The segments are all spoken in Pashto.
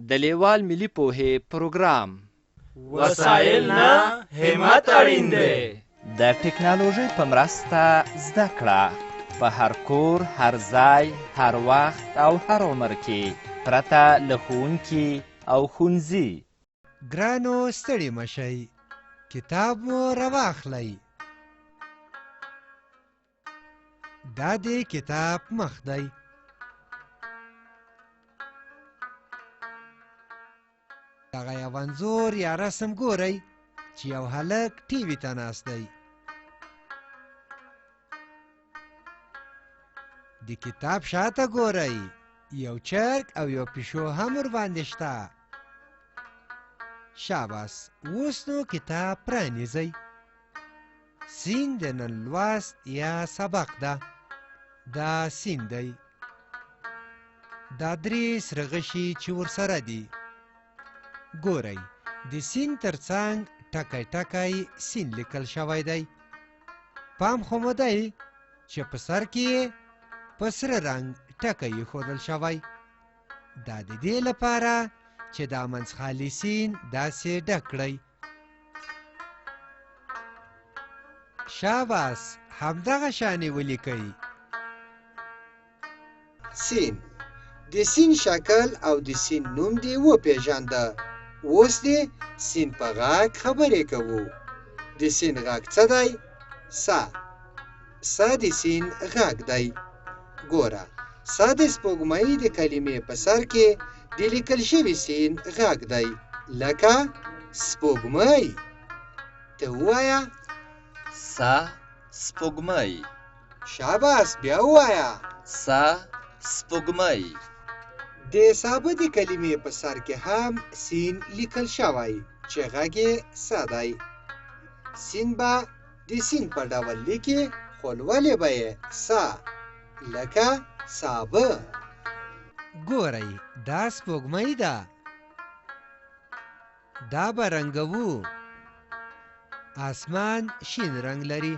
د لیوال ملي پوهې پروګرام وسایل نه همت اړین دی. د ټکنالوژۍ په مرسته زده کړه په هر کور، هر ځای، هر وخت او هر عمر کې پرته له ښوونکي او ښوونځي. ګرانو ستړي مشئ، کتاب مو راواخلئ. دا د کتاب مخ دی. دغه یو انځور یا رسم ګورئ چې یو هلک ټي وي ته ناست دی. د کتاب شاته ګورئ، یو چرګ او یو پیشو هم ورباندې شته. شاباس، اوس نو کتاب پرانیزئ. سین د نن لوست یا سبق ده. دا سین دی. دا درې سره غشي چې ورسره دي. ګورئ، د سین ترڅنګ ټکی ټکی سین لیکل شوی دی. پام خو مو دی چې په سر کې په سره رنګ ټکی ایښودل شوی. دا د دې لپاره چې دا منځخالي سین داسې ډک کړئ. شاباس، همدغه شانې ولیکئ. سین، د سین شکل او د سین نوم دې وپېژانده. اوس دې سین په غږ خبرې کوو. د سین غږ څه دی؟ سا. سا د سین غږ دی. ګوره، سا د سپوږمۍ د کلمې په سر کې د لیکل شوي سین غږ دی، لکه سپوږمۍ. ته ووایه. سا سپوږمۍ. شاباس، بیا ووایه. سا سپوږمۍ. د سابه د کلمې په سر کې هم سین لیکل شوی چې غږ یې سا دی. سین به د سین په ډول لیکي، خو لولې به یې سا، لکه سابه. ګورئ، دا سپوږمۍ ده. دا به رنګوو. آسمان شین رنګ لري.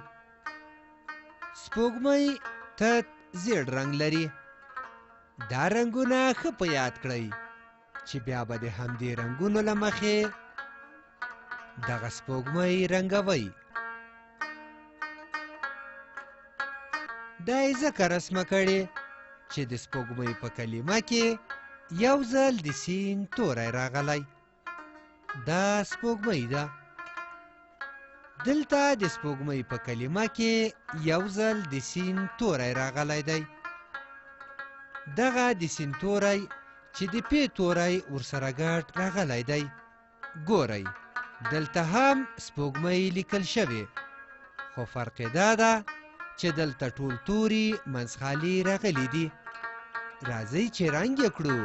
سپوږمۍ تت زیړ رنګ لري. دا رنګونه ښه په یاد کړئ چې بیا به د همدې رنګونو له مخې دغه سپوږمۍ رنګوئ. دا یې ځکه رسمه کړې چې د سپوږمۍ په کلمه کې یو ځل د سین توری راغلی. دا سپوږمۍ ده. دلته د سپوږمۍ په کلمه کې یو ځل د سین توری راغلی دی. دغه د سین توری چې د پې توری ورسره ګډ راغلی دی. ګورئ، دلته هم سپوږمۍ لیکل شوې، خو فرق یې دا ده چې دلته ټول توري منځخالي راغلي دي. راځئ چې رنګ یې کړو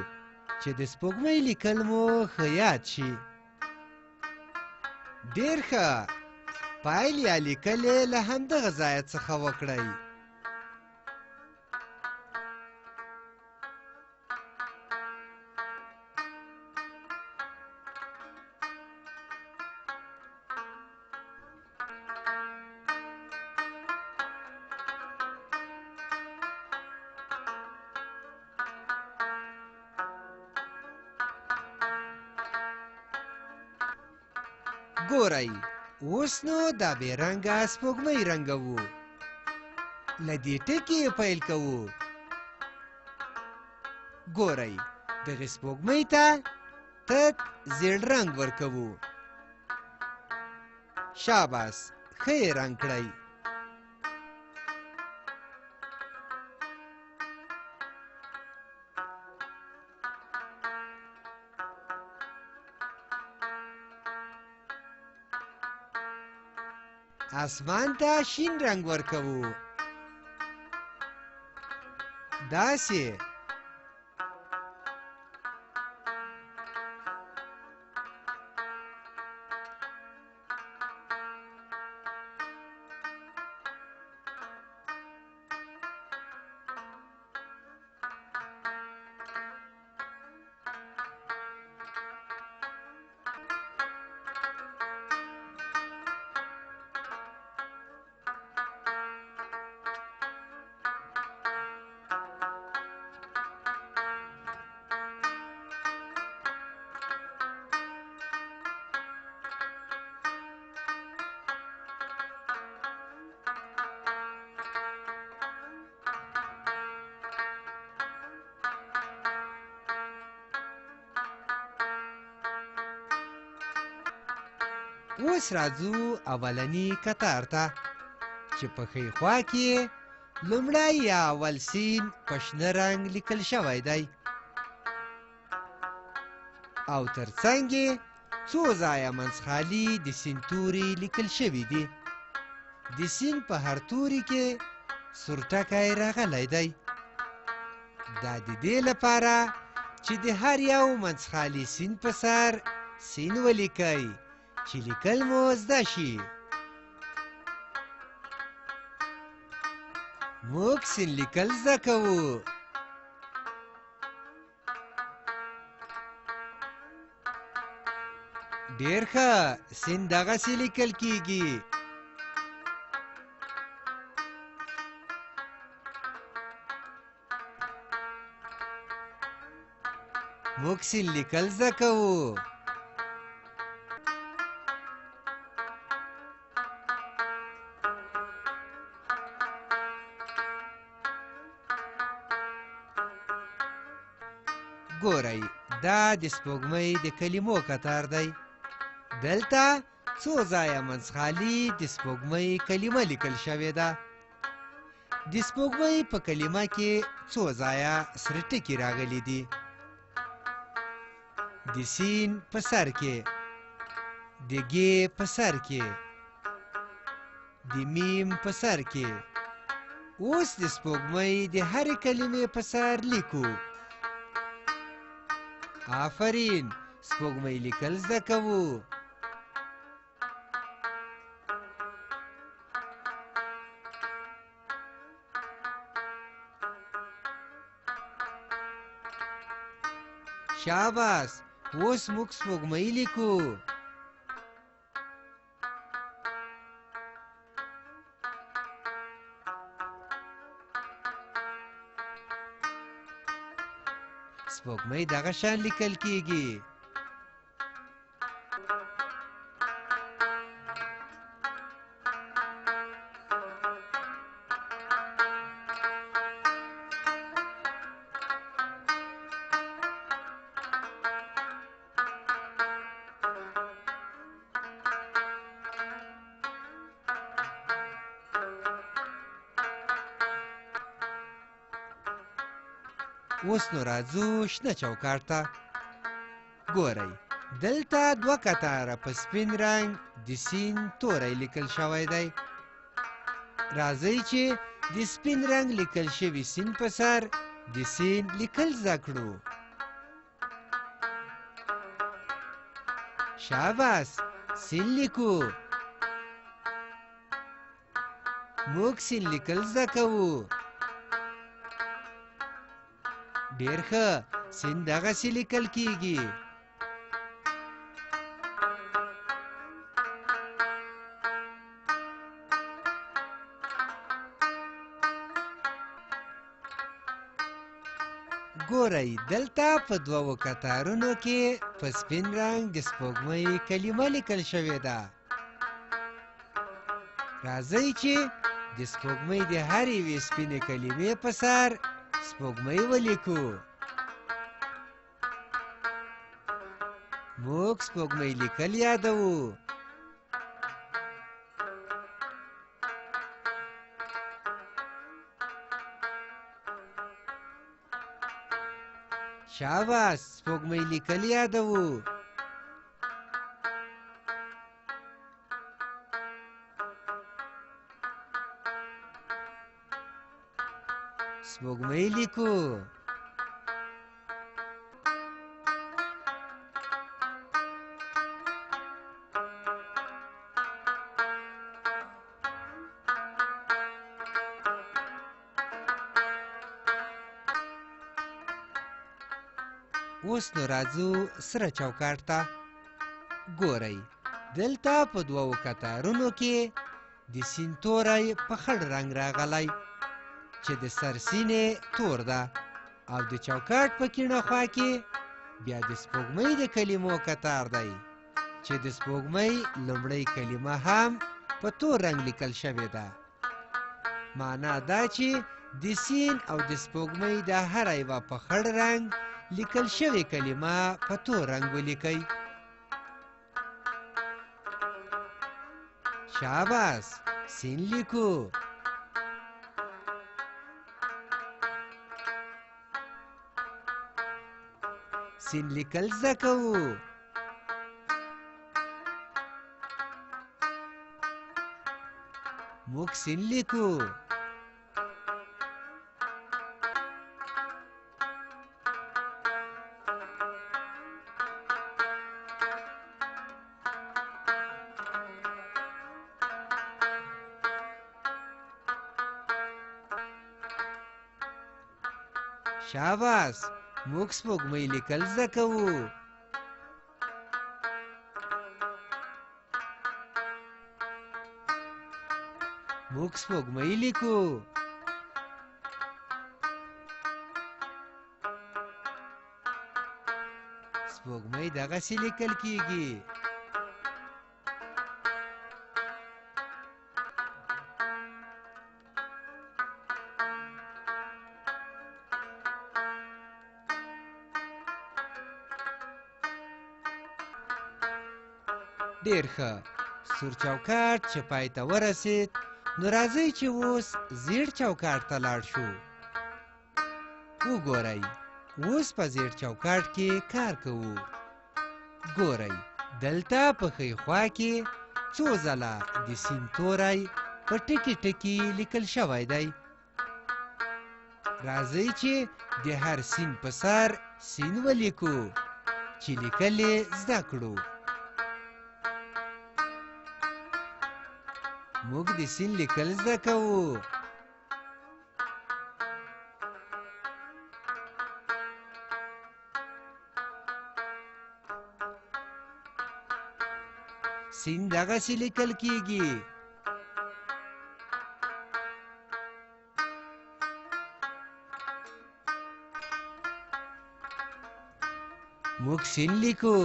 چې د سپوږمۍ لیکل مو ښه یاد شي. ډېر ښه، پایل یا لیکل یې له همدغه ځایه څخه وکړئ. ګورئ، اوس نو دا بې رنګه سپوږمۍ رنګوو. له دې ټکي یې پیل کوو. ګورئ، دغې سپوږمۍ ته تت زیړ رنګ ورکوو. شاباس، ښه یې رنګ کړئ. آسمان ته شین رنګ ورکوو. داسې. اوس راځو اولني کتار ته چې په ښي خوا کې لومړی یا اول سین په شنه رنګ لیکل شوی دی او تر څنګ یې څو ځایه منځخالي د سین توري لیکل شوي دي د سین په هر توري کې سور ټکی راغلی دی دا د دې لپاره چې د هر یو منځخالي سین په سر سین ولیکئ چې لیکل مو زده شي موږ سین لیکل زده کوو ډېر ښه سین دغسې لیکل کیږي موږ سین لیکل زده کوو ګورئ دا د سپوږمۍ د کلمو کتار دی دلته څو ځایه منځخالي د سپوږمۍ کلمه لیکل شوې ده د سپوږمۍ په کلمه کې څو ځایه سره ټکي راغلي دي د سین په سر کې د ګ په سر کې د میم په سر کې اوس د سپوږمۍ د هرې کلمې په سر لیکو آفرین سپوږمۍ لیکل زده کوو شاباس اوس موږ سپوږمۍ لیکو سپوږمۍ دغه شان لیکل کیږي اوس نو راځو شنه چوکاټ ته ګورئ دلته دوه کتاره په سپین رنګ د سین توری لیکل شوی دی راځئ چې د سپین رنګ لیکل شوي سین په سر د سین لیکل زده کړو شاباس سین لیکو موږ سین لیکل زده کوو ډېر ښه سین دغسې لیکل کیږي ګورئ دلته په دوو کتارونو کې په سپین رنګ د سپوږمۍ کلمه لیکل شوې ده راځئ چې د سپوږمۍ د هرې یوې سپینې کلمې په سر سپوږمۍ ولیکو موږ سپوږمۍ لیکل یادوو شاباس سپوږمۍ لیکل یادوو سپوږمۍ لیکو اوس نو راځو سره چوکاټ ته ګورئ دلته په دوو کتارونو کې د سین توری په خړ رنګ راغلی چې د سر سینې تور ده او د چوکاټ په کیڼه خوا کې بیا د سپوږمۍ د کلمو کتار دی چې د سپوږمۍ لومړۍ کلمه هم په تور رنګ لیکل شوې ده معنا دا چې د سین او د سپوږمۍ د هره یوه په خړ رنګ لیکل شوې کلمه په تور رنګ ولیکئ شاباس سین لیکو. سین لیکل زده کوو. موږ سین لیکو. شاباس موږ سپوږمۍ لیکل زده کوو. موږ سپوږمۍ لیکو. سپوږمۍ دغسې لیکل کیږي. ډېر ښه. سور چوکاټ چې پای ته ورسید، نو راځئ چې اوس زیړ چوکاټ ته لاړ شو. وګورئ اوس په زیړ چوکاټ کې کار کوو. ګورئ دلته په ښی خوا کې څو ځله د سین توری په ټکي ټکي لیکل شوی دی. راځئ چې د هر سین په سر سین ولیکو چې لیکل یې زده کړو. موږ د سین لیکل زده کوو. سین دغسې لیکل کیږي. موږ سین لیکو.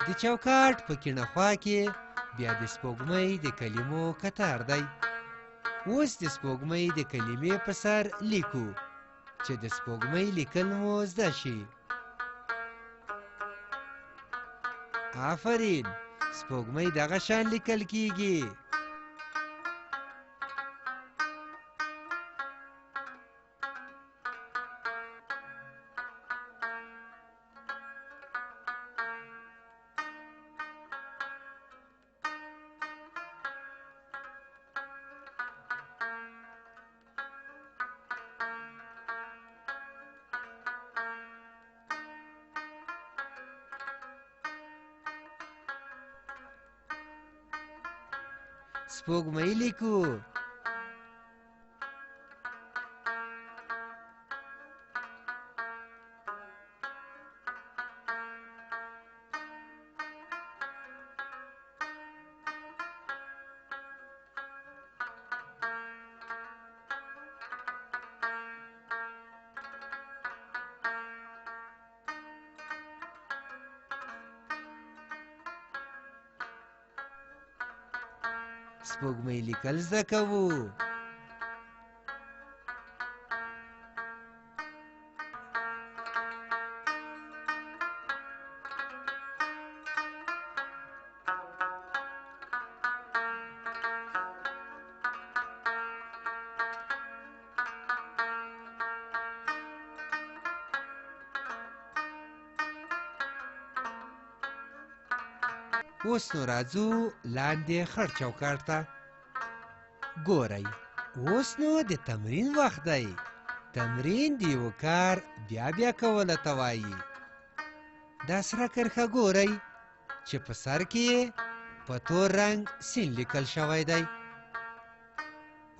د چوکاټ په کیڼه خوا کې بیا د سپوږمۍ د کلمو کتار دی. اوس د سپوږمۍ د کلمې په سر لیکو چې د سپوږمۍ لیکل مو زده شي. آفرین سپوږمۍ دغه شان لیکل کیږي. سپوږمۍ لیکو. سپوږمۍ لیکل زده کوو. اوس نو راځو لاندې خړ چوکاټ ته. ګورئ اوس نو د تمرین وخت دی. تمرین د یو کار بیا بیا کولو ته وایي. دا سره کرښه ګورئ چې په سر کې یې په تور رنګ سین لیکل شوی دی.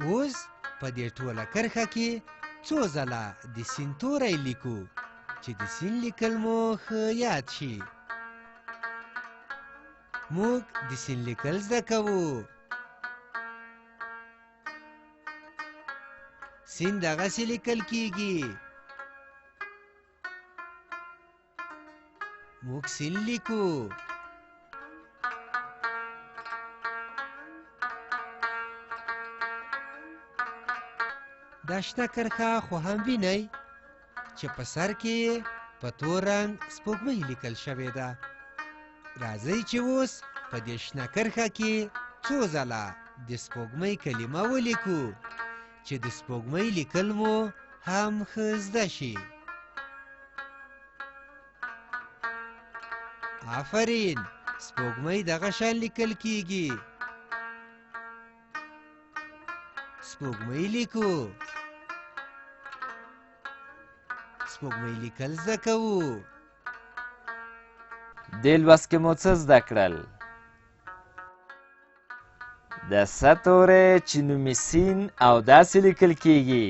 اوس په دې ټوله کرښه کې څو ځله د سین توری لیکو چې د سین لیکل مو ښه یاد شي. موږ د سین لیکل زده کوو. سین دغسې لیکل کیږي. موږ سین لیکو. دا شنه کرښه خو هم وینئ چې په سر کې یې په تور رنګ سپوږمۍ لیکل شوې ده. راځئ چې اوس په دې شنه کرښه کې څو ځله د سپوږمۍ کلمه ولیکو چې د سپوږمۍ لیکل مو هم ښه زده شي. آفرین، سپوږمۍ دغه شان لیکل کیږي. سپوږمۍ لیکو. سپوږمۍ لیکل زده کوو. دې لوست کې مو څه زده کړل؟ د س توری چې نومې سین او داسې لیکل کیږي،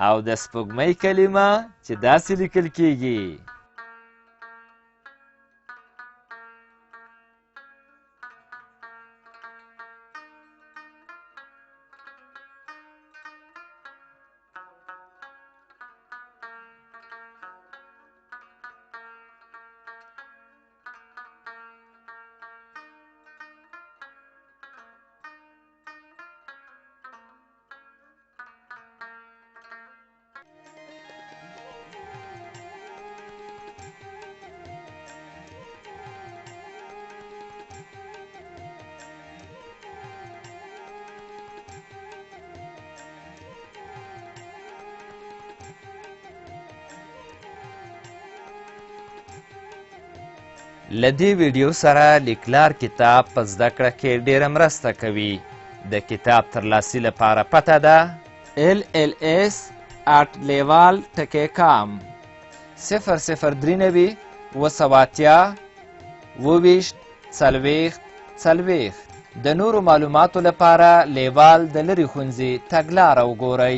او د سپوږمۍ کلمه چې داسې لیکل کیږي. له دې ویډیو سره لیکلار کتاب په زده کړه کې ډېره مرسته کوي. د کتاب ترلاسي لپاره پته ده LLS@leval.com 003 280 د نورو معلوماتو لپاره لیوال د لرې ښوونځي تګلاره وګورئ.